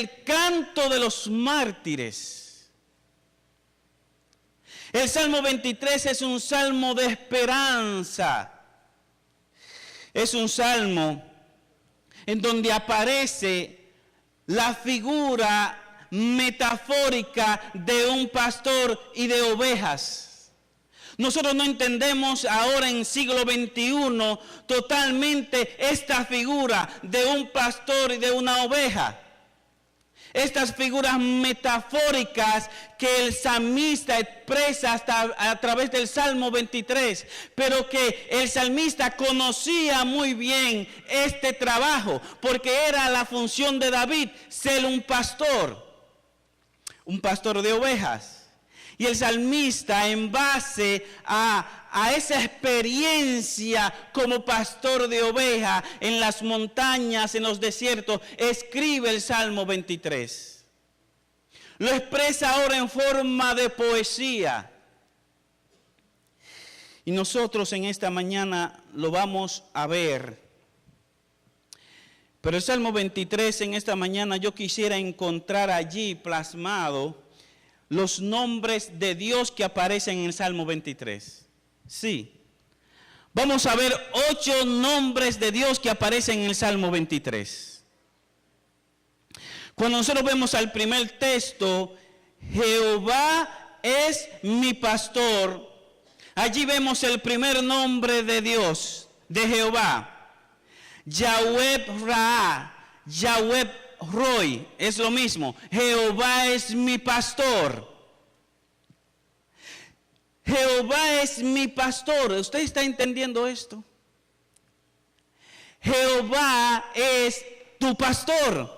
el canto de los mártires. El Salmo 23 es un salmo de esperanza. Es un salmo en donde aparece la figura metafórica de un pastor y de ovejas. Nosotros no entendemos ahora en siglo XXI totalmente esta figura de un pastor y de una oveja. Estas figuras metafóricas que el salmista expresa hasta a través del Salmo 23, pero que el salmista conocía muy bien este trabajo, porque era la función de David, ser un pastor de ovejas. Y el salmista, en base a esa experiencia como pastor de ovejas en las montañas, en los desiertos, escribe el Salmo 23. Lo expresa ahora en forma de poesía. Y nosotros en esta mañana lo vamos a ver. Pero el Salmo 23 en esta mañana yo quisiera encontrar allí plasmado los nombres de Dios que aparecen en el Salmo 23. Sí. Vamos a ver 8 nombres de Dios que aparecen en el Salmo 23. Cuando nosotros vemos al primer texto, Jehová es mi pastor, allí vemos el primer nombre de Dios, de Jehová. Yahweh Ra, Yahweh Roy, es lo mismo. Jehová es mi pastor. Jehová es mi pastor. ¿Usted está entendiendo esto? Jehová es tu pastor.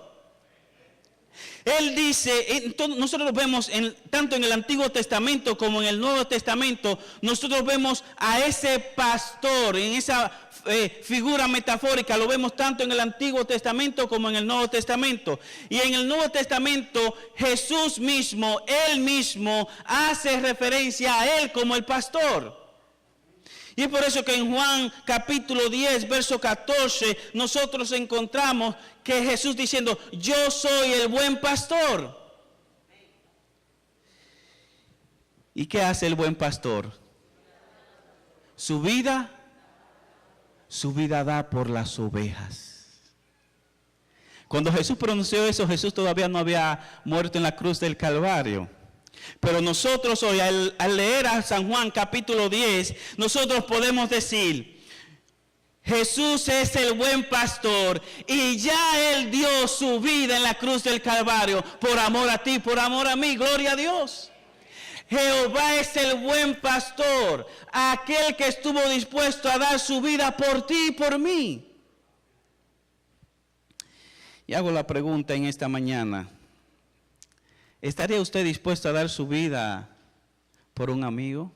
Él dice, nosotros vemos tanto en el Antiguo Testamento como en el Nuevo Testamento, nosotros vemos a ese pastor, en esa figura metafórica, lo vemos tanto en el Antiguo Testamento como en el Nuevo Testamento. Y en el Nuevo Testamento, Jesús mismo, Él mismo, hace referencia a Él como el pastor. Y es por eso que en Juan capítulo 10, verso 14, nosotros encontramos que Jesús diciendo, yo soy el buen pastor. ¿Y qué hace el buen pastor? Su vida da por las ovejas. Cuando Jesús pronunció eso, Jesús todavía no había muerto en la cruz del Calvario. Pero nosotros hoy, al leer a San Juan capítulo 10, nosotros podemos decir, Jesús es el buen pastor y ya Él dio su vida en la cruz del Calvario por amor a ti, por amor a mí, gloria a Dios. Jehová es el buen pastor, aquel que estuvo dispuesto a dar su vida por ti y por mí. Y hago la pregunta en esta mañana. ¿Estaría usted dispuesto a dar su vida por un amigo?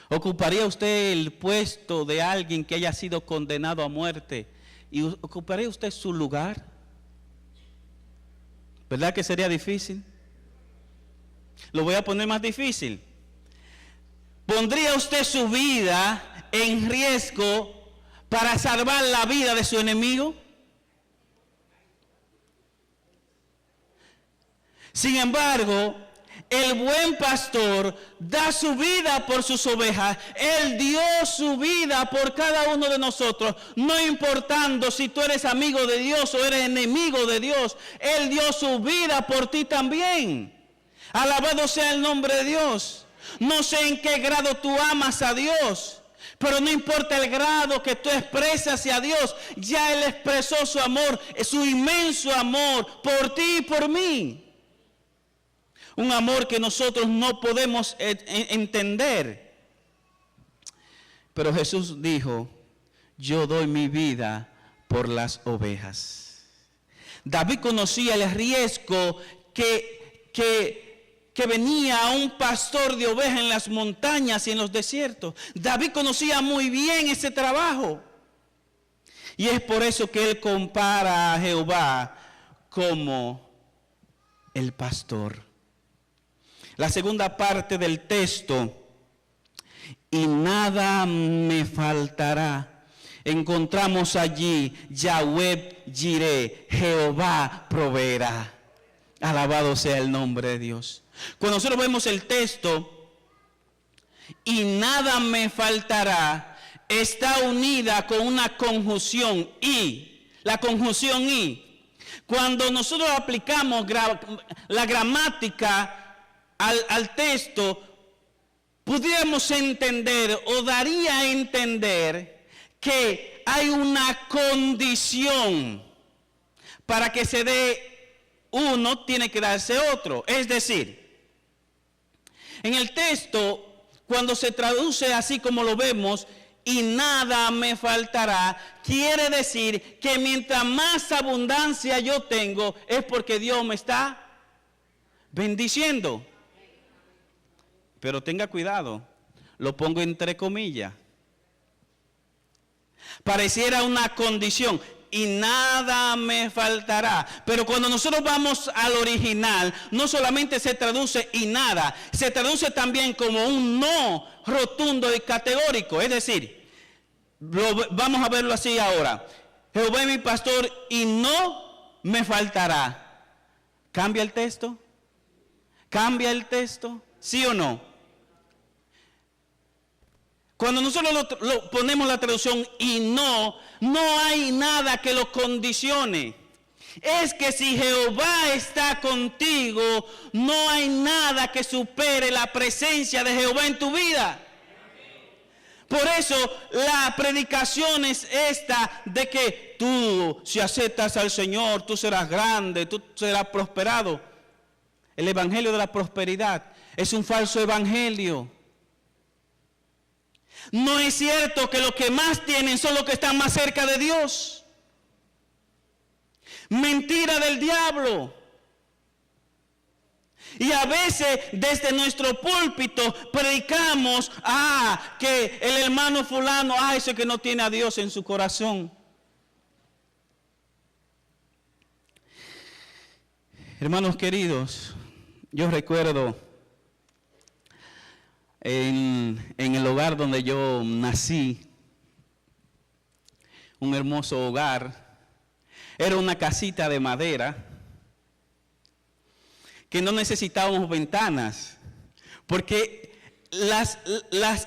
¿Ocuparía usted el puesto de alguien que haya sido condenado a muerte y ocuparía usted su lugar? ¿Verdad que sería difícil? Lo voy a poner más difícil. ¿Pondría usted su vida en riesgo para salvar la vida de su enemigo? Sin embargo, el buen pastor da su vida por sus ovejas. Él dio su vida por cada uno de nosotros, no importando si tú eres amigo de Dios o eres enemigo de Dios. Él dio su vida por ti también. Alabado sea el nombre de Dios. No sé en qué grado tú amas a Dios, pero no importa el grado que tú expresas hacia Dios, ya Él expresó su amor, su inmenso amor por ti y por mí. Un amor que nosotros no podemos entender. Pero Jesús dijo, yo doy mi vida por las ovejas. David conocía el riesgo que venía a un pastor de ovejas en las montañas y en los desiertos. David conocía muy bien ese trabajo. Y es por eso que él compara a Jehová como el pastor. La segunda parte del texto, y nada me faltará. encontramos allí Yahweh Jireh, Jehová proveerá. Alabado sea el nombre de Dios. Cuando nosotros vemos el texto, y nada me faltará, está unida con una conjunción y. La conjunción y. Cuando nosotros aplicamos la gramática al texto, pudiéramos entender o daría a entender que hay una condición para que se dé uno, tiene que darse otro. Es decir, en el texto, cuando se traduce así como lo vemos, y nada me faltará, quiere decir que mientras más abundancia yo tengo, es porque Dios me está bendiciendo. Pero tenga cuidado, lo pongo entre comillas. Pareciera una condición, y nada me faltará. Pero cuando nosotros vamos al original, no solamente se traduce y nada, se traduce también como un no rotundo y categórico. Es decir, vamos a verlo así ahora. Jehová es mi pastor y no me faltará. ¿Cambia el texto? ¿Cambia el texto? ¿Sí o no? Cuando nosotros lo ponemos la traducción y no hay nada que lo condicione. Es que si Jehová está contigo, no hay nada que supere la presencia de Jehová en tu vida. Por eso la predicación es esta de que tú, si aceptas al Señor, tú serás grande, tú serás prosperado. El evangelio de la prosperidad es un falso evangelio. No es cierto que los que más tienen son los que están más cerca de Dios. Mentira del diablo. Y a veces desde nuestro púlpito predicamos, que el hermano fulano, ese que no tiene a Dios en su corazón. Hermanos queridos, yo recuerdo en el hogar donde yo nací, un hermoso hogar, era una casita de madera, que no necesitábamos ventanas, porque las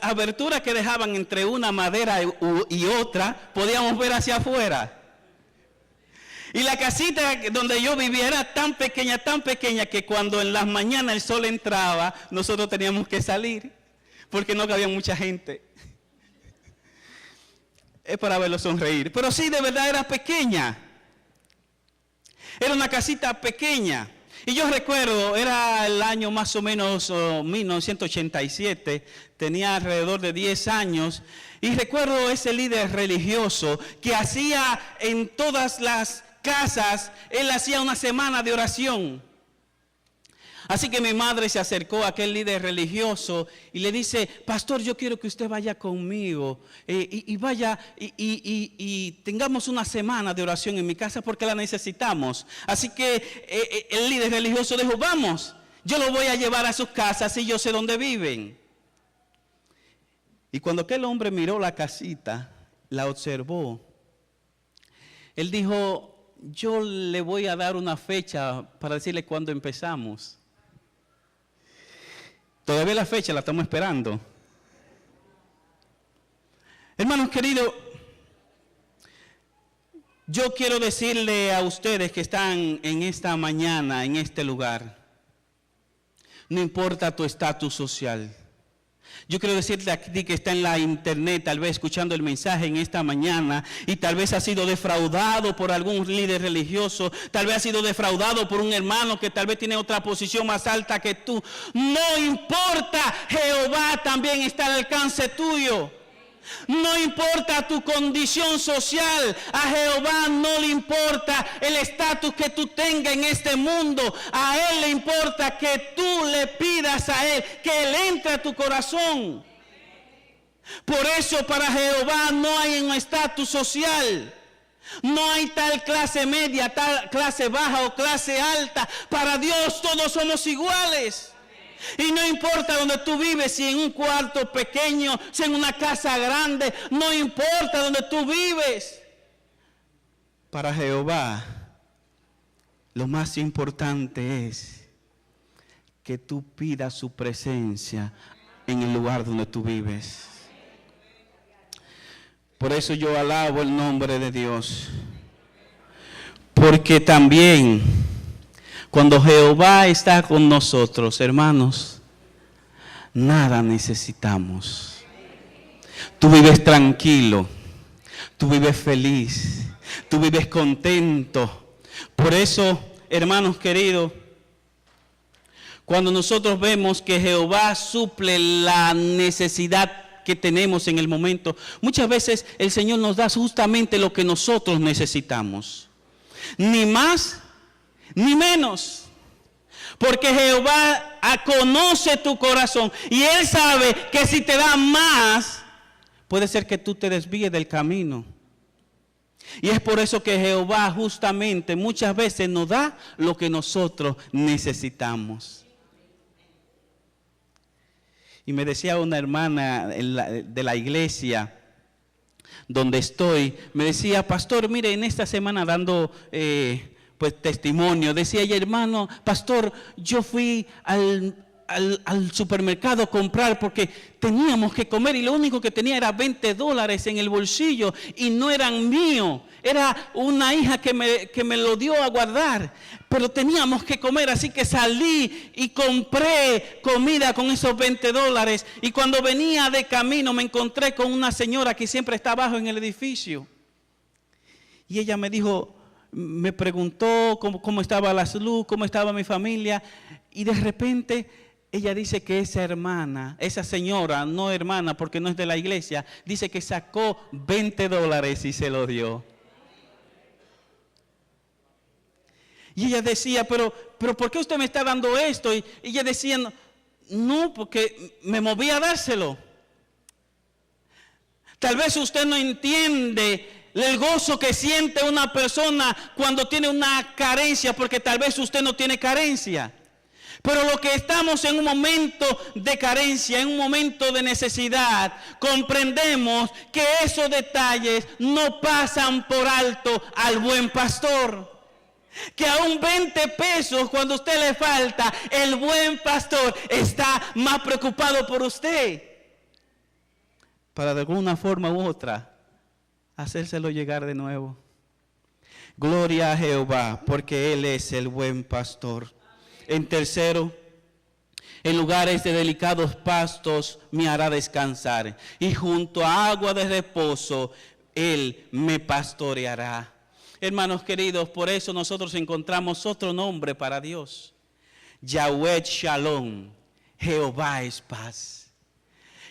aberturas que dejaban entre una madera y otra, podíamos ver hacia afuera. Y la casita donde yo vivía era tan pequeña, que cuando en las mañanas el sol entraba, nosotros teníamos que salir, porque no cabía mucha gente. Es para verlo sonreír. Pero sí, de verdad era pequeña. Era una casita pequeña. Y yo recuerdo, era el año más o menos 1987, tenía alrededor de 10 años, y recuerdo ese líder religioso que hacía en todas las casas, él hacía una semana de oración. Así que mi madre se acercó a aquel líder religioso y le dice: pastor, yo quiero que usted vaya conmigo y vaya y tengamos una semana de oración en mi casa porque la necesitamos. Así que el líder religioso dijo: vamos, yo lo voy a llevar a sus casas y yo sé dónde viven. Y cuando aquel hombre miró la casita, la observó, él dijo: yo le voy a dar una fecha para decirle cuándo empezamos. Todavía la fecha la estamos esperando. Hermanos queridos, yo quiero decirle a ustedes que están en esta mañana, en este lugar, no importa tu estatus social. Yo quiero decirte a ti que está en la internet, tal vez escuchando el mensaje en esta mañana, y tal vez ha sido defraudado por algún líder religioso, tal vez ha sido defraudado por un hermano que tal vez tiene otra posición más alta que tú. No importa, Jehová también está al alcance tuyo. No importa tu condición social, a Jehová no le importa el estatus que tú tengas en este mundo. A Él le importa que tú le pidas a Él, que Él entre a tu corazón. Por eso para Jehová no hay un estatus social. No hay tal clase media, tal clase baja o clase alta. Para Dios todos somos iguales. Y no importa donde tú vives, si en un cuarto pequeño, si en una casa grande, no importa donde tú vives. Para Jehová, lo más importante es que tú pidas su presencia en el lugar donde tú vives. Por eso yo alabo el nombre de Dios. Porque también cuando Jehová está con nosotros, hermanos, nada necesitamos. Tú vives tranquilo, tú vives feliz, tú vives contento. Por eso, hermanos queridos, cuando nosotros vemos que Jehová suple la necesidad que tenemos en el momento, muchas veces el Señor nos da justamente lo que nosotros necesitamos. Ni más, ni menos. Porque Jehová conoce tu corazón y Él sabe que si te da más, puede ser que tú te desvíes del camino. Y es por eso que Jehová justamente muchas veces nos da lo que nosotros necesitamos. Y me decía una hermana de la iglesia donde estoy, me decía, pastor, mire, en esta semana dando pues testimonio, decía ella, hermano, pastor, yo fui al supermercado a comprar porque teníamos que comer y lo único que tenía era $20 en el bolsillo y no eran míos, era una hija que me lo dio a guardar, pero teníamos que comer, así que salí y compré comida con esos $20 y cuando venía de camino me encontré con una señora que siempre está abajo en el edificio y ella me dijo, me preguntó cómo estaba la salud, cómo estaba mi familia y de repente ella dice que esa hermana, esa señora, no hermana porque no es de la iglesia, dice que sacó $20 y se lo dio. Y ella decía, pero ¿por qué usted me está dando esto? Y ella decía, no, porque me moví a dárselo. Tal vez usted no entiende el gozo que siente una persona cuando tiene una carencia, porque tal vez usted no tiene carencia. Pero lo que estamos en un momento de carencia, en un momento de necesidad, comprendemos que esos detalles no pasan por alto al buen pastor. Que aún 20 pesos cuando a usted le falta, el buen pastor está más preocupado por usted. Para de alguna forma u otra, hacérselo llegar de nuevo. Gloria a Jehová, porque Él es el buen pastor. En tercero, en lugares de delicados pastos me hará descansar, y junto a agua de reposo Él me pastoreará. Hermanos queridos, por eso nosotros encontramos otro nombre para Dios. Yahweh Shalom, Jehová es paz.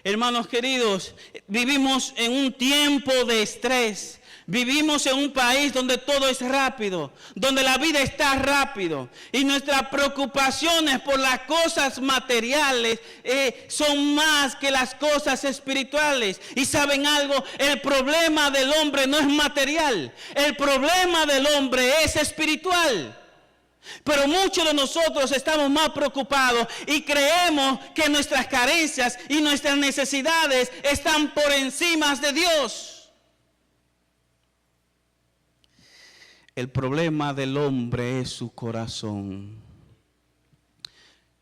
Hermanos queridos, vivimos en un tiempo de estrés. Vivimos en un país donde todo es rápido, donde la vida está rápido y nuestras preocupaciones por las cosas materiales son más que las cosas espirituales. Y ¿saben algo? El problema del hombre no es material, el problema del hombre es espiritual. Pero muchos de nosotros estamos más preocupados y creemos que nuestras carencias y nuestras necesidades están por encima de Dios. El problema del hombre es su corazón.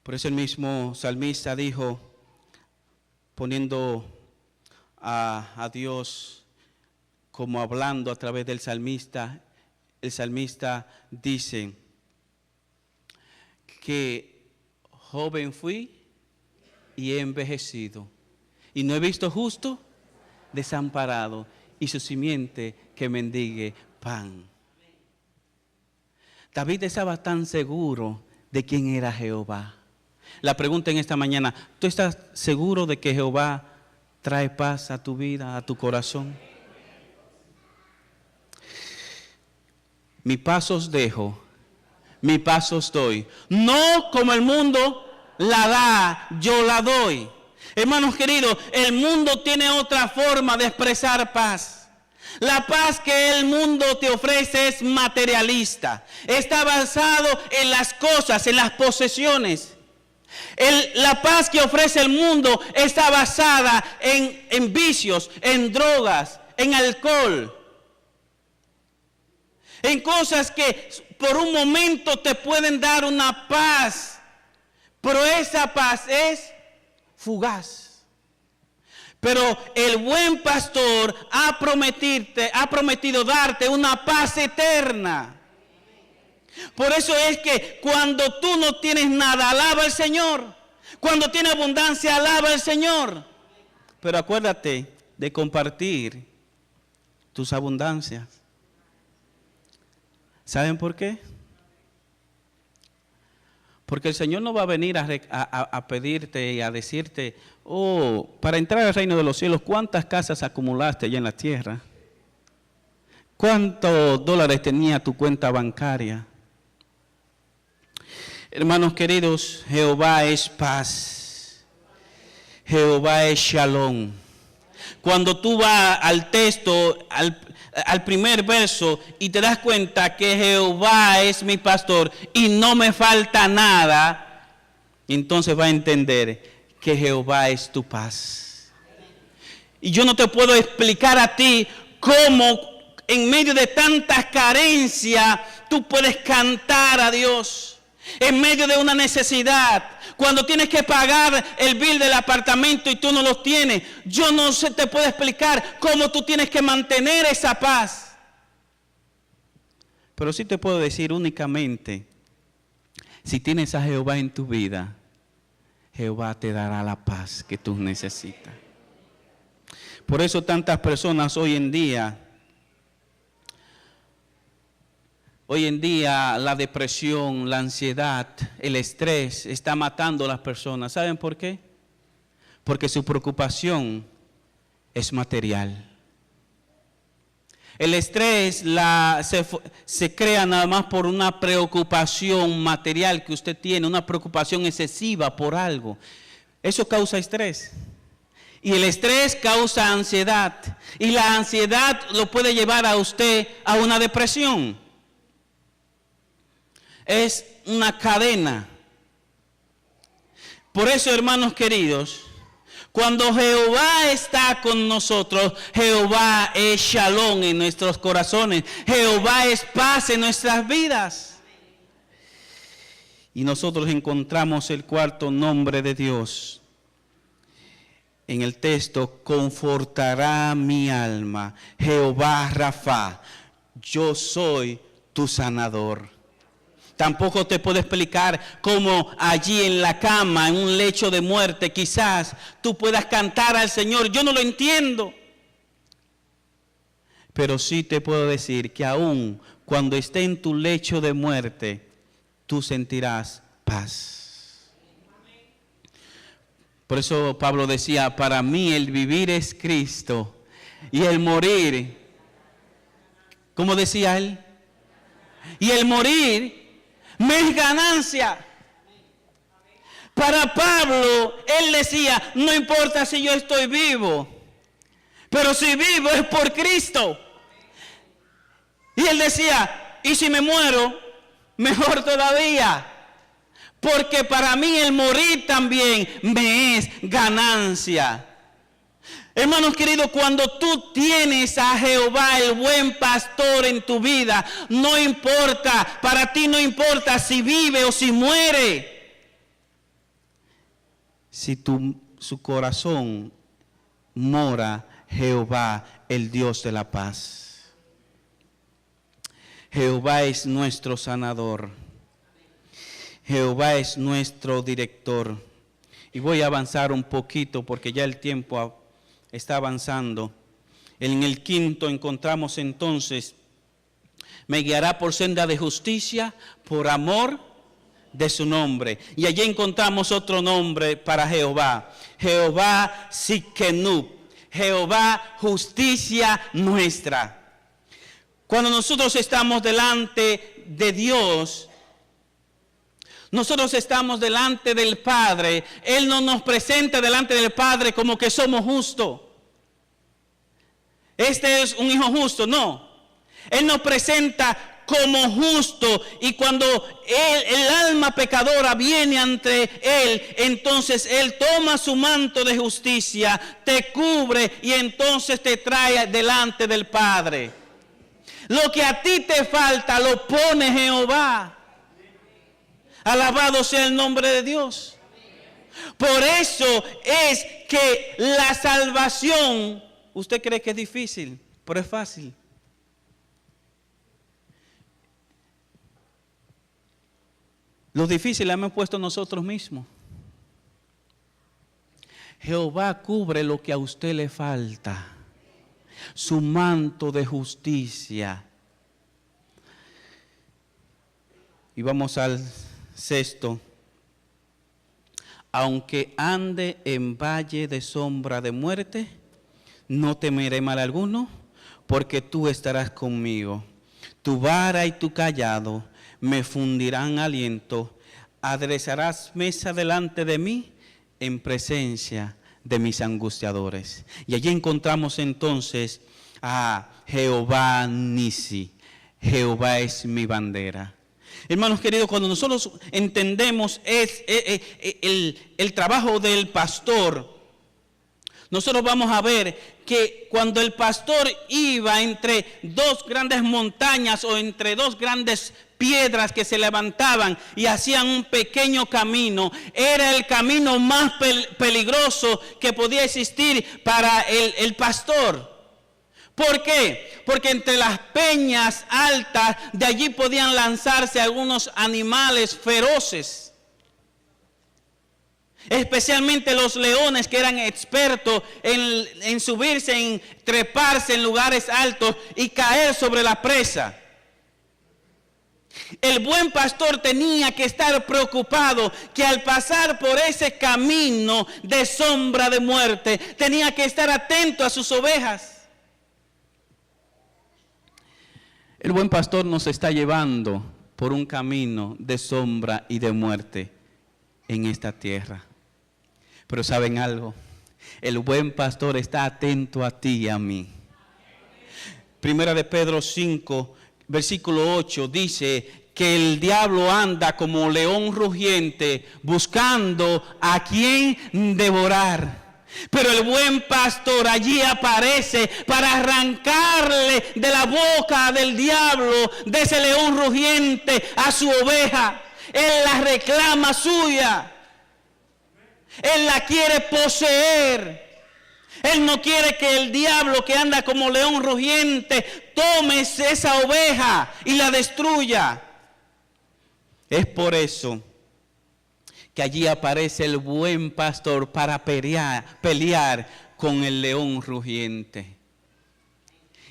Por eso el mismo salmista dijo, poniendo a Dios como hablando a través del salmista, el salmista dice que joven fui y he envejecido, y no he visto justo desamparado, y su simiente que mendigue pan. David estaba tan seguro de quién era Jehová. La pregunta en esta mañana, ¿tú estás seguro de que Jehová trae paz a tu vida, a tu corazón? Mi paz os dejo, mi paz os doy. No como el mundo la da, yo la doy. Hermanos queridos, el mundo tiene otra forma de expresar paz. La paz que el mundo te ofrece es materialista. Está basado en las cosas, en las posesiones. La paz que ofrece el mundo está basada en vicios, en drogas, en alcohol, en cosas que por un momento te pueden dar una paz, pero esa paz es fugaz. Pero el buen pastor ha prometido darte una paz eterna. Por eso es que cuando tú no tienes nada, alaba al Señor. Cuando tienes abundancia, alaba al Señor. Pero acuérdate de compartir tus abundancias. ¿Saben por qué? Porque el Señor no va a venir a pedirte y a decirte, oh, para entrar al reino de los cielos, ¿cuántas casas acumulaste allá en la tierra? ¿Cuántos dólares tenía tu cuenta bancaria? Hermanos queridos, Jehová es paz. Jehová es shalom. Cuando tú vas al texto, al primer verso, y te das cuenta que Jehová es mi pastor y no me falta nada, entonces vas a entender que Jehová es tu paz. Y yo no te puedo explicar a ti cómo en medio de tantas carencias tú puedes cantar a Dios. En medio de una necesidad, cuando tienes que pagar el bill del apartamento y tú no lo tienes, yo no sé, te puedo explicar cómo tú tienes que mantener esa paz. Pero sí te puedo decir únicamente, si tienes a Jehová en tu vida, Jehová te dará la paz que tú necesitas. Por eso tantas personas hoy en día la depresión, la ansiedad, el estrés está matando a las personas. ¿Saben por qué? Porque su preocupación es material. El estrés se crea nada más por una preocupación material que usted tiene, una preocupación excesiva por algo. Eso causa estrés. Y el estrés causa ansiedad. Y la ansiedad lo puede llevar a usted a una depresión. Es una cadena. Por eso, hermanos queridos, cuando Jehová está con nosotros, Jehová es shalom en nuestros corazones. Jehová es paz en nuestras vidas. Y nosotros encontramos el cuarto nombre de Dios. En el texto, confortará mi alma. Jehová Rafa, yo soy tu sanador. Tampoco te puedo explicar cómo allí en la cama, en un lecho de muerte, quizás tú puedas cantar al Señor. Yo no lo entiendo. Pero sí te puedo decir que aún cuando esté en tu lecho de muerte, tú sentirás paz. Por eso Pablo decía, para mí el vivir es Cristo y el morir, ¿cómo decía él? Y el morir me es ganancia. Para Pablo, él decía, no importa si yo estoy vivo, pero si vivo es por Cristo. Y él decía, y si me muero, mejor todavía, porque para mí el morir también me es ganancia. Hermanos queridos, cuando tú tienes a Jehová, el buen pastor en tu vida, no importa, para ti no importa si vive o si muere. Si su corazón mora Jehová, el Dios de la paz. Jehová es nuestro sanador. Jehová es nuestro director. Y voy a avanzar un poquito porque ya el tiempo está avanzando. En el quinto encontramos entonces, me guiará por senda de justicia, por amor de su nombre. Y allí encontramos otro nombre para Jehová. Jehová Tsidkenu, Jehová justicia nuestra. Cuando nosotros estamos delante de Dios, nosotros estamos delante del Padre. Él no nos presenta delante del Padre como que somos justos. Este es un hijo justo, no. Él nos presenta como justo. Y cuando el alma pecadora viene ante Él, entonces Él toma su manto de justicia, te cubre y entonces te trae delante del Padre. Lo que a ti te falta lo pone Jehová. Alabado sea el nombre de Dios. Por eso es que la salvación, usted cree que es difícil, pero es fácil. Lo difícil lo hemos puesto nosotros mismos. Jehová cubre lo que a usted le falta. Su manto de justicia. Y vamos al sexto. Aunque ande en valle de sombra de muerte, no temeré mal alguno, porque tú estarás conmigo. Tu vara y tu cayado me fundirán aliento. Aderezarás mesa delante de mí en presencia de mis angustiadores. Y allí encontramos entonces a Jehová Nisi. Jehová es mi bandera. Hermanos queridos, cuando nosotros entendemos el trabajo del pastor, nosotros vamos a ver que cuando el pastor iba entre dos grandes montañas o entre dos grandes piedras que se levantaban y hacían un pequeño camino, era el camino más peligroso que podía existir para el pastor. ¿Por qué? Porque entre las peñas altas de allí podían lanzarse algunos animales feroces. Especialmente los leones, que eran expertos en subirse, en treparse en lugares altos y caer sobre la presa. El buen pastor tenía que estar preocupado que al pasar por ese camino de sombra de muerte, tenía que estar atento a sus ovejas. El buen pastor nos está llevando por un camino de sombra y de muerte en esta tierra. Pero ¿saben algo? El buen pastor está atento a ti y a mí. Primera de Pedro 5, versículo 8 dice que el diablo anda como león rugiente buscando a quien devorar. Pero el buen pastor allí aparece para arrancarle de la boca del diablo, de ese león rugiente, a su oveja. Él la reclama suya. Él la quiere poseer. Él no quiere que el diablo, que anda como león rugiente, tome esa oveja y la destruya. Es por eso que allí aparece el buen pastor para pelear con el león rugiente.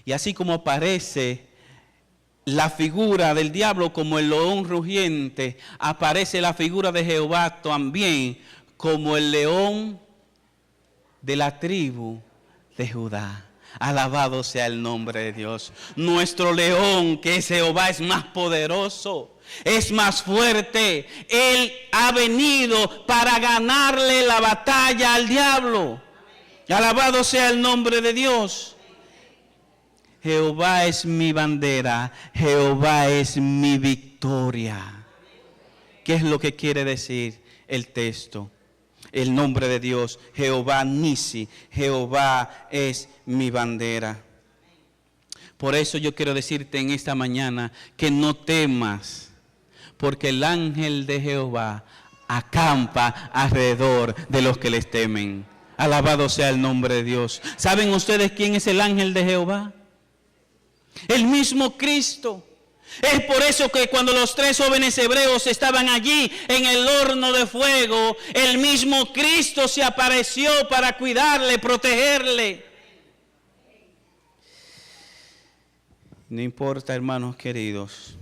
Y así como aparece la figura del diablo como el león rugiente, aparece la figura de Jehová también como el león de la tribu de Judá. Alabado sea el nombre de Dios. Nuestro león, que es Jehová, es más poderoso, es más fuerte. Él ha venido para ganarle la batalla al diablo. Alabado sea el nombre de Dios. Jehová es mi bandera, Jehová es mi victoria. ¿Qué es lo que quiere decir el texto? El nombre de Dios, Jehová Nisi, Jehová es mi bandera. Por eso yo quiero decirte en esta mañana que no temas, porque el ángel de Jehová acampa alrededor de los que les temen. Alabado sea el nombre de Dios. ¿Saben ustedes quién es el ángel de Jehová? El mismo Cristo. Es por eso que cuando los 3 jóvenes hebreos estaban allí en el horno de fuego, el mismo Cristo se apareció para cuidarle, protegerle. No importa, hermanos queridos,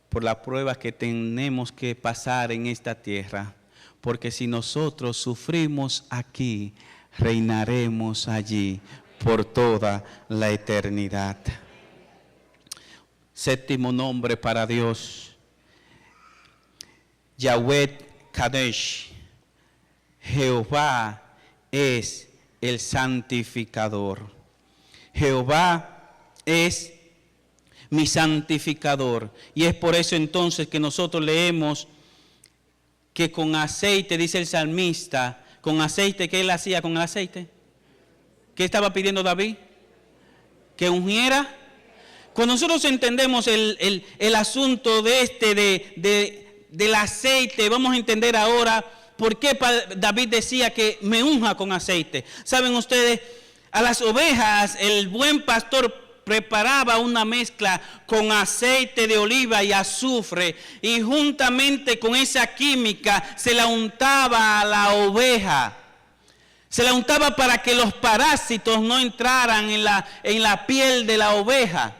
por las pruebas que tenemos que pasar en esta tierra, porque si nosotros sufrimos aquí, reinaremos allí por toda la eternidad. Séptimo nombre para Dios, Yahweh Kadesh. Jehová es el santificador. Jehová es mi santificador. Y es por eso entonces que nosotros leemos que con aceite, dice el salmista, con aceite, ¿qué él hacía con el aceite? ¿Qué estaba pidiendo David? Que ungiera. Cuando nosotros entendemos el asunto del aceite, vamos a entender ahora por qué David decía que me unja con aceite. Saben ustedes, a las ovejas el buen pastor preparaba una mezcla con aceite de oliva y azufre, y juntamente con esa química se la untaba a la oveja. Se la untaba para que los parásitos no entraran en la piel de la oveja.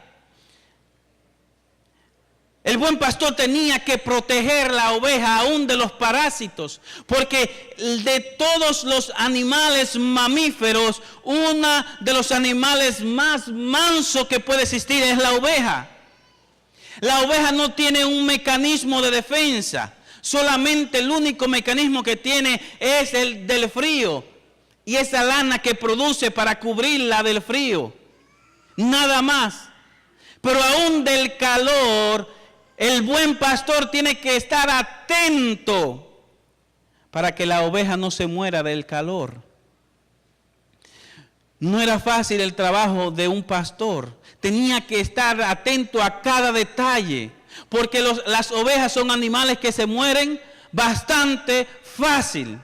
El buen pastor tenía que proteger la oveja aún de los parásitos, porque de todos los animales mamíferos, uno de los animales más mansos que puede existir es la oveja. La oveja no tiene un mecanismo de defensa, solamente el único mecanismo que tiene es el del frío y esa lana que produce para cubrirla del frío, nada más. Pero aún del calor, el buen pastor tiene que estar atento para que la oveja no se muera del calor. No era fácil el trabajo de un pastor. Tenía que estar atento a cada detalle, porque las ovejas son animales que se mueren bastante fácil.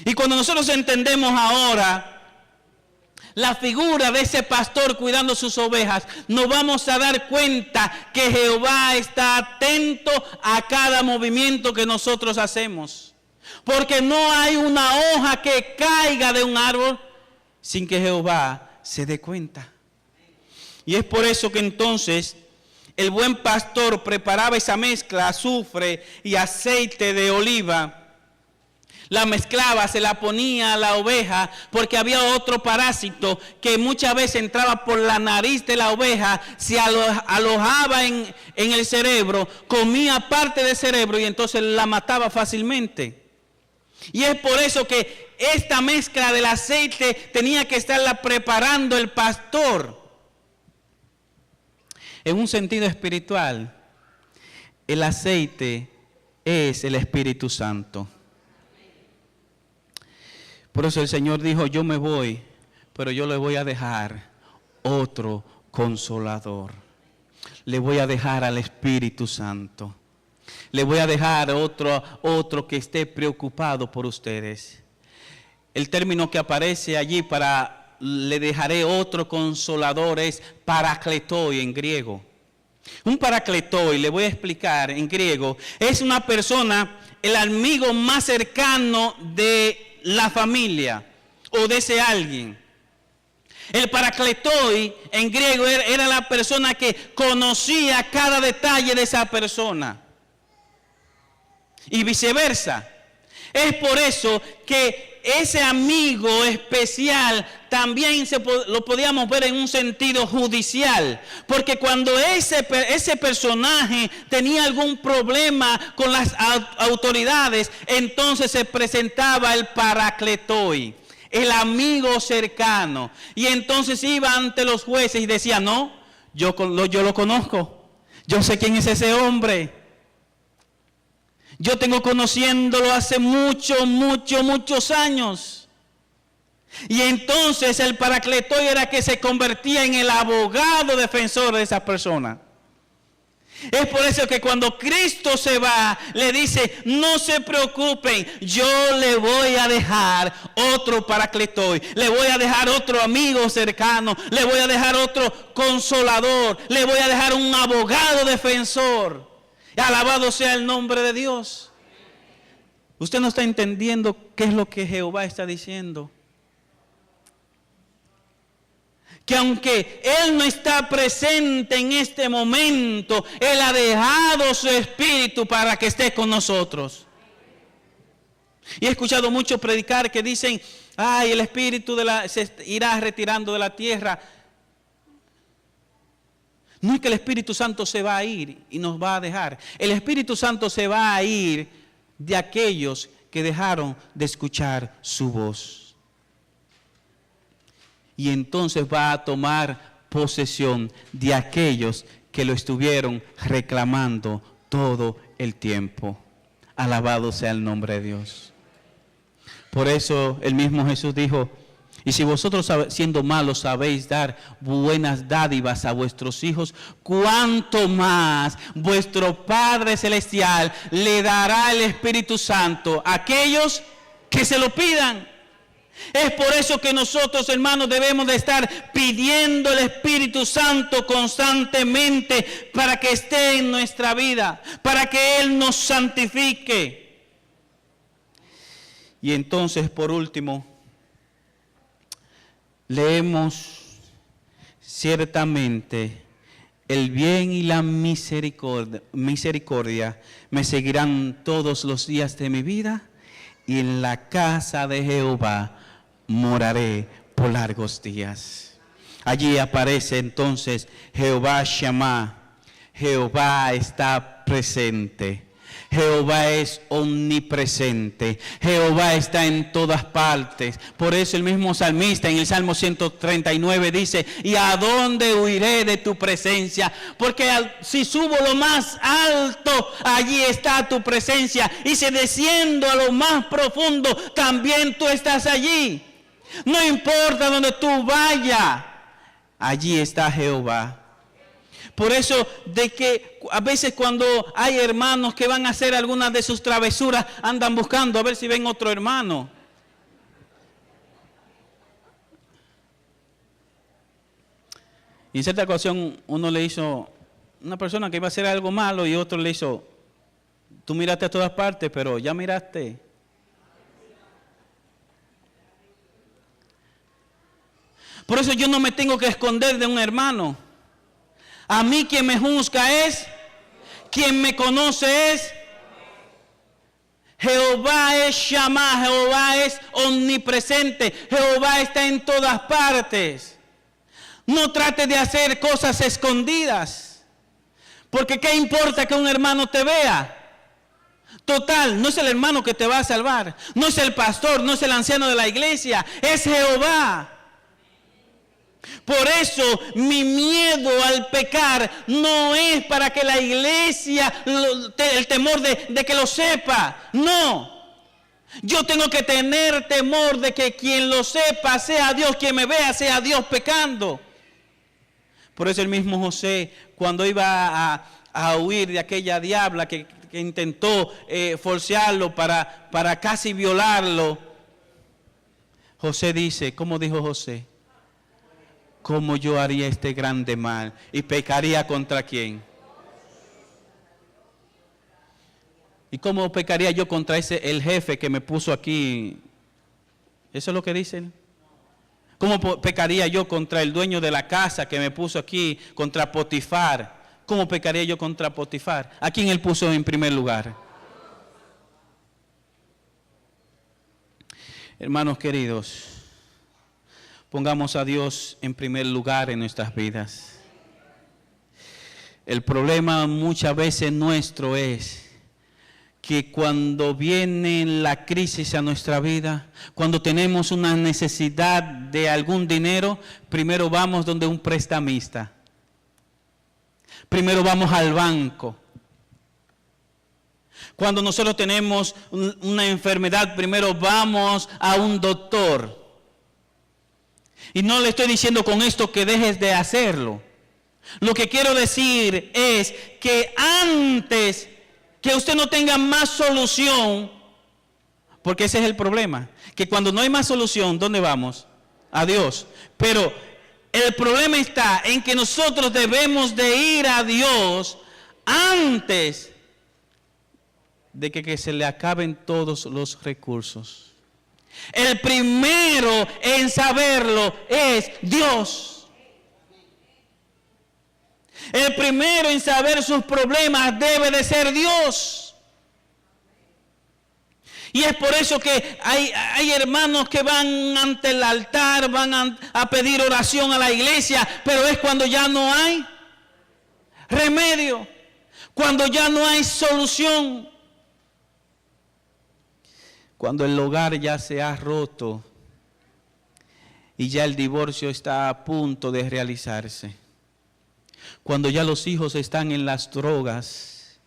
Y cuando nosotros entendemos ahora la figura de ese pastor cuidando sus ovejas, nos vamos a dar cuenta que Jehová está atento a cada movimiento que nosotros hacemos. Porque no hay una hoja que caiga de un árbol sin que Jehová se dé cuenta. Y es por eso que entonces el buen pastor preparaba esa mezcla, azufre y aceite de oliva. La mezclaba, se la ponía a la oveja, porque había otro parásito que muchas veces entraba por la nariz de la oveja, se alojaba en el cerebro, comía parte del cerebro y entonces la mataba fácilmente. Y es por eso que esta mezcla del aceite tenía que estarla preparando el pastor. En un sentido espiritual, el aceite es el Espíritu Santo. Por eso el Señor dijo, yo me voy, pero yo le voy a dejar otro consolador. Le voy a dejar al Espíritu Santo. Le voy a dejar otro que esté preocupado por ustedes. El término que aparece allí para le dejaré otro consolador es parakletoi en griego. Un parakletoi, le voy a explicar en griego, es una persona, el amigo más cercano de la familia o de ese alguien. El parakletoi en griego era la persona que conocía cada detalle de esa persona y viceversa. Es por eso que ese amigo especial también lo podíamos ver en un sentido judicial, porque cuando ese personaje tenía algún problema con las autoridades, entonces se presentaba el parakletoi, el amigo cercano, y entonces iba ante los jueces y decía, no, yo lo conozco, yo sé quién es ese hombre. Yo tengo conociéndolo hace muchos años. Y entonces el parakletoi era que se convertía en el abogado defensor de esa persona. Es por eso que cuando Cristo se va, le dice, no se preocupen, yo le voy a dejar otro parakletoi, le voy a dejar otro amigo cercano, le voy a dejar otro consolador, le voy a dejar un abogado defensor. Alabado sea el nombre de Dios. Usted no está entendiendo qué es lo que Jehová está diciendo. Que aunque Él no está presente en este momento, Él ha dejado su espíritu para que esté con nosotros. Y he escuchado muchos predicar que dicen, ay, el espíritu se irá retirando de la tierra. No es que el Espíritu Santo se va a ir y nos va a dejar. El Espíritu Santo se va a ir de aquellos que dejaron de escuchar su voz. Y entonces va a tomar posesión de aquellos que lo estuvieron reclamando todo el tiempo. Alabado sea el nombre de Dios. Por eso el mismo Jesús dijo: y si vosotros siendo malos sabéis dar buenas dádivas a vuestros hijos, ¿cuánto más vuestro Padre Celestial le dará el Espíritu Santo a aquellos que se lo pidan? Es por eso que nosotros, hermanos, debemos de estar pidiendo el Espíritu Santo constantemente para que esté en nuestra vida, para que Él nos santifique. Y entonces, por último, leemos: ciertamente el bien y la misericordia me seguirán todos los días de mi vida, y en la casa de Jehová moraré por largos días. Allí aparece entonces Jehová Shammah. Jehová está presente. Jehová es omnipresente. Jehová está en todas partes. Por eso el mismo salmista en el Salmo 139 dice: ¿y a dónde huiré de tu presencia? Porque si subo lo más alto, allí está tu presencia. Y si desciendo a lo más profundo, también tú estás allí. No importa donde tú vayas, allí está Jehová. Por eso de que a veces cuando hay hermanos que van a hacer algunas de sus travesuras, andan buscando a ver si ven otro hermano. Y en cierta ocasión uno le hizo, una persona que iba a hacer algo malo, y otro le hizo: tú miraste a todas partes, pero ya miraste. Por eso yo no me tengo que esconder de un hermano. A mí quien me juzga es, quien me conoce es. Jehová es Shammah, Jehová es omnipresente, Jehová está en todas partes. No trate de hacer cosas escondidas, porque ¿qué importa que un hermano te vea? Total, no es el hermano que te va a salvar, no es el pastor, no es el anciano de la iglesia, es Jehová. Por eso mi miedo al pecar no es para que la iglesia, el temor de que lo sepa. No. Yo tengo que tener temor de que quien lo sepa sea Dios, quien me vea sea Dios pecando. Por eso el mismo José, cuando iba a huir de aquella diabla que intentó forcearlo para casi violarlo, José dice, ¿cómo dijo José? ¿Cómo yo haría este grande mal? ¿Y pecaría contra quién? ¿Y cómo pecaría yo contra el jefe que me puso aquí? ¿Eso es lo que dicen? ¿Cómo pecaría yo contra el dueño de la casa que me puso aquí, contra Potifar? ¿Cómo pecaría yo contra Potifar? ¿A quién él puso en primer lugar? Hermanos queridos, pongamos a Dios en primer lugar en nuestras vidas. El problema muchas veces nuestro es que cuando viene la crisis a nuestra vida, cuando tenemos una necesidad de algún dinero, primero vamos donde un prestamista. Primero vamos al banco. Cuando nosotros tenemos una enfermedad, primero vamos a un doctor. Y no le estoy diciendo con esto que dejes de hacerlo. Lo que quiero decir es que antes que usted no tenga más solución, porque ese es el problema, que cuando no hay más solución, ¿dónde vamos? A Dios. Pero el problema está en que nosotros debemos de ir a Dios antes de que se le acaben todos los recursos. El primero en saberlo es Dios. El primero en saber sus problemas debe de ser Dios. Y es por eso que hay hermanos que van ante el altar, van a pedir oración a la iglesia, pero es cuando ya no hay remedio, cuando ya no hay solución. Cuando el hogar ya se ha roto y ya el divorcio está a punto de realizarse. Cuando ya los hijos están en las drogas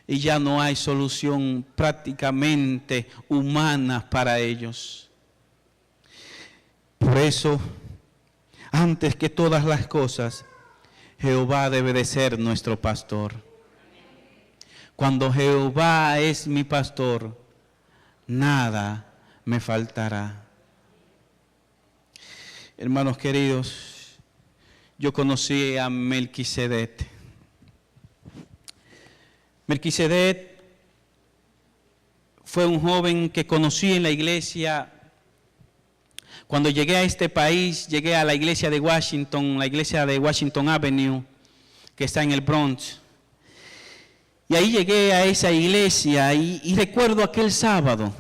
y ya no hay solución prácticamente humana para ellos. Por eso, antes que todas las cosas, Jehová debe de ser nuestro pastor. Cuando Jehová es mi pastor, nada me faltará. Hermanos queridos, yo conocí a Melquisedec. Melquisedec fue un joven que conocí en la iglesia. Cuando llegué a este país, llegué a la iglesia de Washington Avenue, que está en el Bronx. Y ahí llegué a esa iglesia y recuerdo aquel sábado.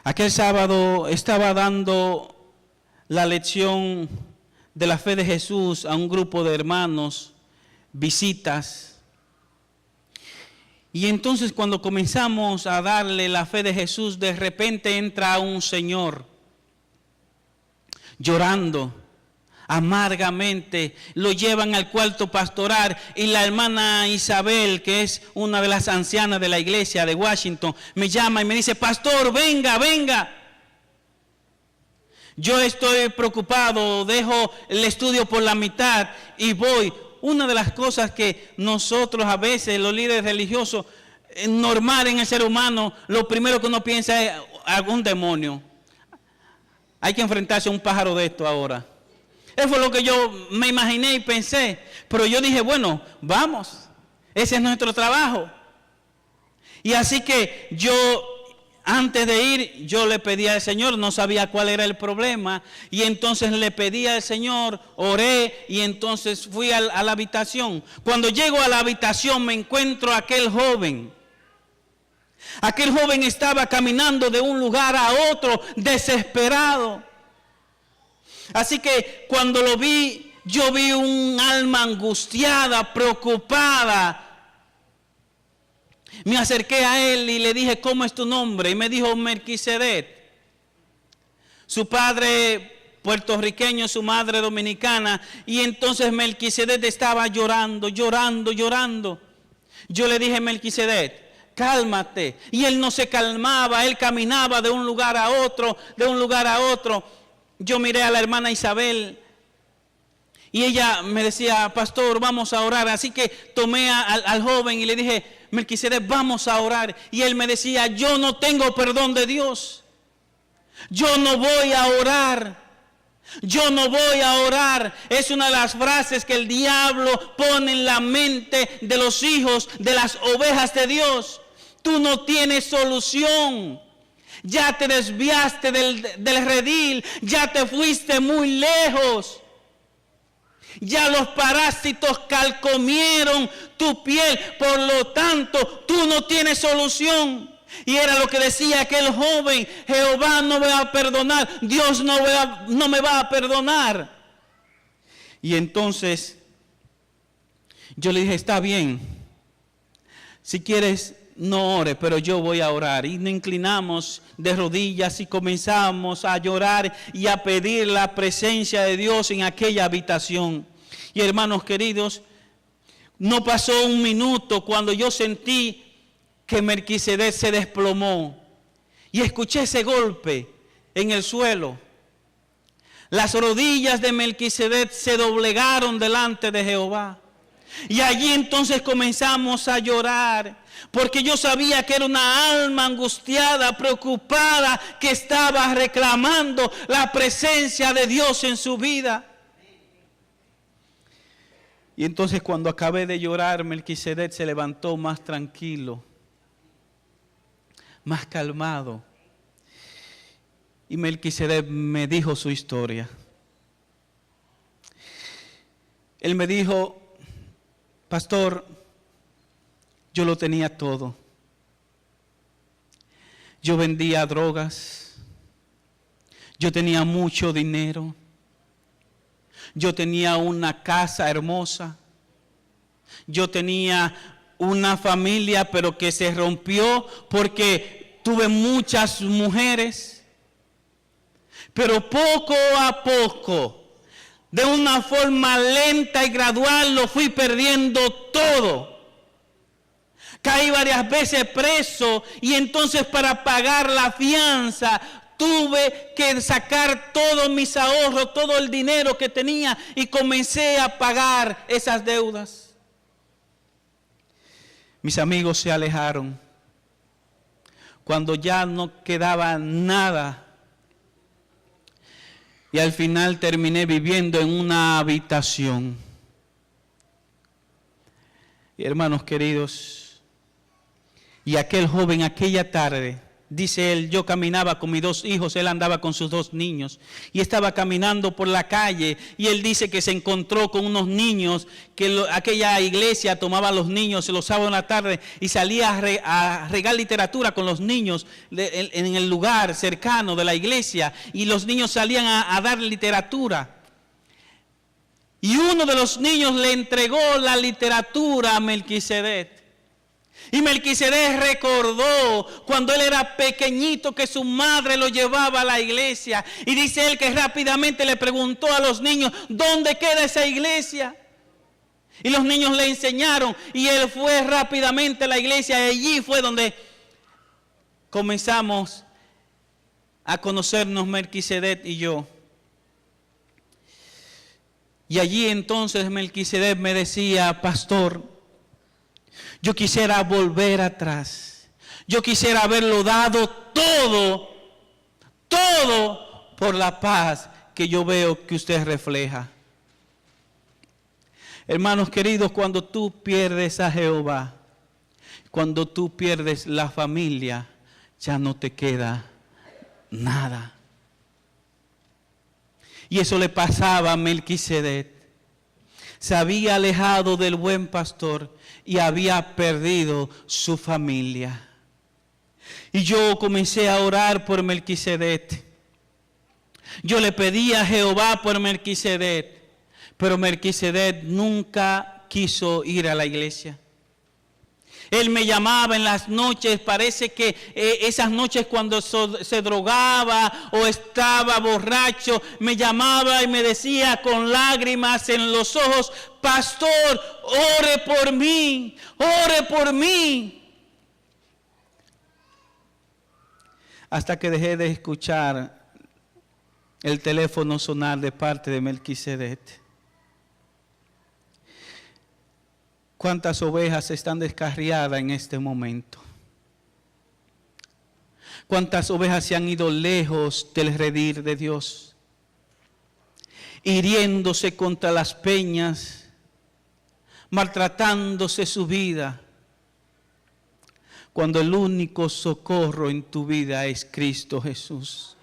Aquel sábado estaba dando la lección de la fe de Jesús a un grupo de hermanos, visitas. Y entonces cuando comenzamos a darle la fe de Jesús, de repente entra un señor llorando amargamente. Lo llevan al cuarto pastoral y la hermana Isabel, que es una de las ancianas de la iglesia de Washington, me llama y me dice: pastor, venga, venga. Yo estoy preocupado, dejo el estudio por la mitad y voy. Una de las cosas que nosotros a veces, los líderes religiosos, normal en el ser humano, lo primero que uno piensa es algún demonio. Hay que enfrentarse a un pájaro de esto ahora. Eso fue lo que yo me imaginé y pensé. Pero yo dije, bueno, vamos. Ese es nuestro trabajo. Y así que yo, antes de ir, yo le pedí al Señor, no sabía cuál era el problema. Y entonces le pedí al Señor, oré y entonces fui a la habitación. Cuando llego a la habitación me encuentro a aquel joven. Aquel joven estaba caminando de un lugar a otro, desesperado. Así que cuando lo vi, yo vi un alma angustiada, preocupada. Me acerqué a él y le dije, ¿cómo es tu nombre? Y me dijo, Melquisedec. Su padre puertorriqueño, su madre dominicana. Y entonces Melquisedec estaba llorando, llorando, llorando. Yo le dije, Melquisedec, cálmate. Y él no se calmaba, él caminaba de un lugar a otro, de un lugar a otro. Yo miré a la hermana Isabel y ella me decía, pastor, vamos a orar. Así que tomé al joven y le dije, Melquisedec, vamos a orar. Y él me decía, yo no tengo perdón de Dios. Yo no voy a orar. Yo no voy a orar. Es una de las frases que el diablo pone en la mente de los hijos, de las ovejas de Dios. Tú no tienes solución. Ya te desviaste del redil, ya te fuiste muy lejos. Ya los parásitos calcomieron tu piel, por lo tanto, tú no tienes solución. Y era lo que decía aquel joven, Jehová no me va a perdonar, Dios no me va a perdonar. Y entonces, yo le dije, está bien, si quieres no ore, pero yo voy a orar. Y nos inclinamos de rodillas y comenzamos a llorar y a pedir la presencia de Dios en aquella habitación. Y hermanos queridos, no pasó un minuto cuando yo sentí que Melquisedec se desplomó y escuché ese golpe en el suelo. Las rodillas de Melquisedec se doblegaron delante de Jehová. Y allí entonces comenzamos a llorar, porque yo sabía que era una alma angustiada, preocupada, que estaba reclamando la presencia de Dios en su vida. Y entonces cuando acabé de llorar, Melquisedec se levantó más tranquilo, más calmado. Y Melquisedec me dijo su historia. Él me dijo, pastor, yo lo tenía todo. Yo vendía drogas. Yo tenía mucho dinero. Yo tenía una casa hermosa. Yo tenía una familia, pero que se rompió porque tuve muchas mujeres. Pero poco a poco, de una forma lenta y gradual, lo fui perdiendo todo. Caí varias veces preso y entonces para pagar la fianza tuve que sacar todos mis ahorros, todo el dinero que tenía y comencé a pagar esas deudas. Mis amigos se alejaron. Cuando ya no quedaba nada, y al final terminé viviendo en una habitación. Y hermanos queridos, y aquel joven aquella tarde, dice él, yo caminaba con mis 2 hijos, él andaba con sus 2 niños, y estaba caminando por la calle, y él dice que se encontró con unos niños, que aquella iglesia tomaba a los niños los sábados en la tarde, y salía a regar literatura con los niños en el lugar cercano de la iglesia, y los niños salían a dar literatura. Y uno de los niños le entregó la literatura a Melquisedec. Y Melquisedec recordó cuando él era pequeñito que su madre lo llevaba a la iglesia. Y dice él que rápidamente le preguntó a los niños, ¿dónde queda esa iglesia? Y los niños le enseñaron y él fue rápidamente a la iglesia. Y allí fue donde comenzamos a conocernos Melquisedec y yo. Y allí entonces Melquisedec me decía, pastor, yo quisiera volver atrás. Yo quisiera haberlo dado todo por la paz que yo veo que usted refleja. Hermanos queridos, cuando tú pierdes a Jehová, cuando tú pierdes la familia, ya no te queda nada. Y eso le pasaba a Melquisedec. Se había alejado del buen pastor y había perdido su familia. Y yo comencé a orar por Melquisedec. Yo le pedí a Jehová por Melquisedec, pero Melquisedec nunca quiso ir a la iglesia. Él me llamaba en las noches, parece que esas noches cuando se drogaba o estaba borracho, me llamaba y me decía con lágrimas en los ojos, pastor, ore por mí, ore por mí. Hasta que dejé de escuchar el teléfono sonar de parte de Melquisedec. ¿Cuántas ovejas están descarriadas en este momento? ¿Cuántas ovejas se han ido lejos del redil de Dios? Hiriéndose contra las peñas, maltratándose su vida, cuando el único socorro en tu vida es Cristo Jesús.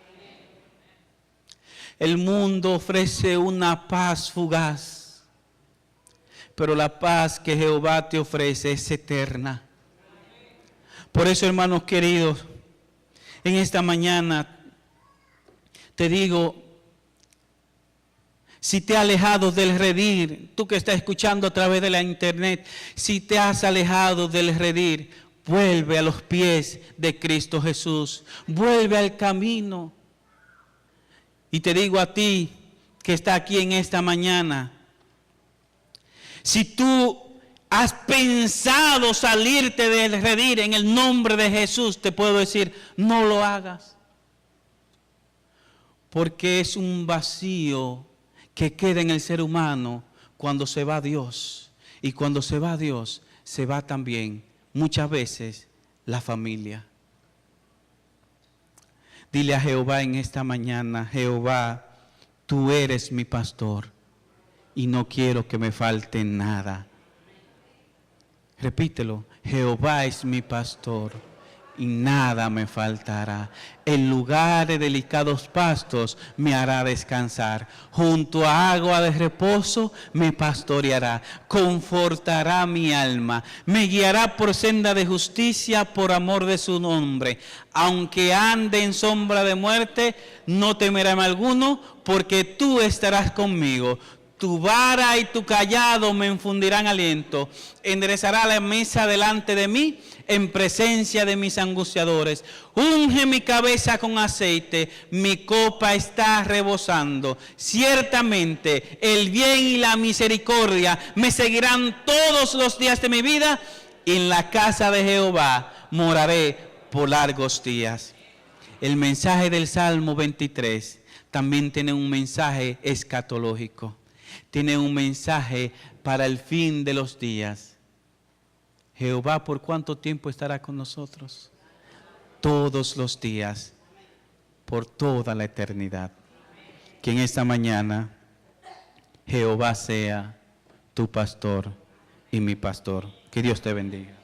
El mundo ofrece una paz fugaz, pero la paz que Jehová te ofrece es eterna. Por eso, hermanos queridos, en esta mañana te digo, si te has alejado del redil, tú que estás escuchando a través de la internet, si te has alejado del redil, vuelve a los pies de Cristo Jesús, vuelve al camino. Y te digo a ti que está aquí en esta mañana, si tú has pensado salirte del redil en el nombre de Jesús, te puedo decir, no lo hagas. Porque es un vacío que queda en el ser humano cuando se va Dios. Y cuando se va Dios, se va también muchas veces la familia. Dile a Jehová en esta mañana, Jehová, tú eres mi pastor y no quiero que me falte nada. Repítelo, Jehová es mi pastor y nada me faltará. En lugares de delicados pastos me hará descansar. Junto a agua de reposo me pastoreará. Confortará mi alma. Me guiará por senda de justicia por amor de su nombre. Aunque ande en sombra de muerte, no temerá mal alguno, porque tú estarás conmigo. Tu vara y tu callado me infundirán aliento. Enderezará la mesa delante de mí en presencia de mis angustiadores. Unge mi cabeza con aceite, mi copa está rebosando. Ciertamente el bien y la misericordia me seguirán todos los días de mi vida. Y en la casa de Jehová moraré por largos días. El mensaje del Salmo 23 también tiene un mensaje escatológico. Tiene un mensaje para el fin de los días. Jehová, ¿por cuánto tiempo estará con nosotros? Todos los días, por toda la eternidad. Que en esta mañana Jehová sea tu pastor y mi pastor. Que Dios te bendiga.